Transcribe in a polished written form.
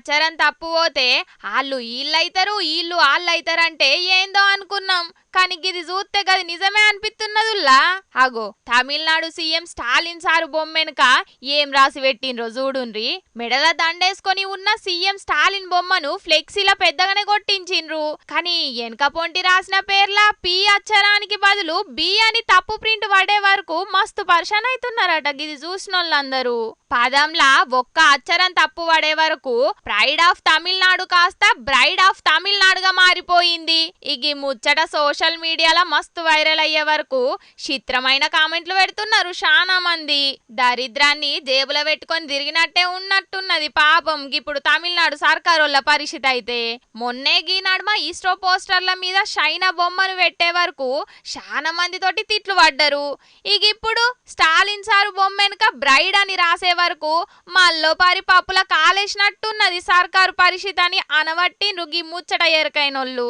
అచ్చరం తప్పు పోతే వాళ్ళు వీళ్ళైతారు వీళ్ళు వాళ్ళైతారంటే ఏందో అనుకున్నాం. కానీ గిది చూస్తే గది నిజమే అనిపిస్తున్నదుల్లా. అగో తమిళనాడు సీఎం స్టాలిన్ సారు బొమ్మెనక ఏం రాసి పెట్టిండ్రో చూడుండ్రి. మెడల దండేసుకొని ఉన్న సీఎం స్టాలిన్ బొమ్మను ఫ్లెక్సీల పెద్దగానే కొట్టించిండ్రు. కానీ వెనక పొంటి రాసిన పేర్ల పి అక్షరానికి బదులు బి అని తప్పు ప్రింట్ పడే వరకు మస్తు పర్షన్ అవుతున్నారట గిది చూసినోళ్ళందరూ. పదంలా ఒక్క అక్షరం తప్పు పడే వరకు ప్రైడ్ ఆఫ్ తమిళనాడు కాస్త బ్రైడ్ ఆఫ్ తమిళనాడుగా మారిపోయింది. ఇగి ముచ్చట సోషల్ మీడియాలో మస్తు వైరల్ అయ్యే వరకు చిత్రమైన కామెంట్లు పెడుతున్నారు చాలా మంది. దరిద్రాన్ని జేబులో పెట్టుకొని తిరిగినట్టే ఉన్నట్టున్నది పాపం ఇప్పుడు తమిళనాడు సర్కారోళ్ళ పరిస్థితి అయితే. మొన్నే గీ నడుమ ఇస్రో పోస్టర్ల మీద షైనా బొమ్మను పెట్టే వరకు చాలా మంది తోటి తిట్లు పడ్డరు. ఇక ఇప్పుడు స్టాలిన్ సారు బొమ్మెనక బ్రైడ్ అని రాసే వరకు మల్లో పారి పప్పుల కాలేసినట్టున్నది సర్కారు పరిస్థితి అని అనబట్టిండ్రు గీ ముచ్చట ఎరకైనోళ్ళు.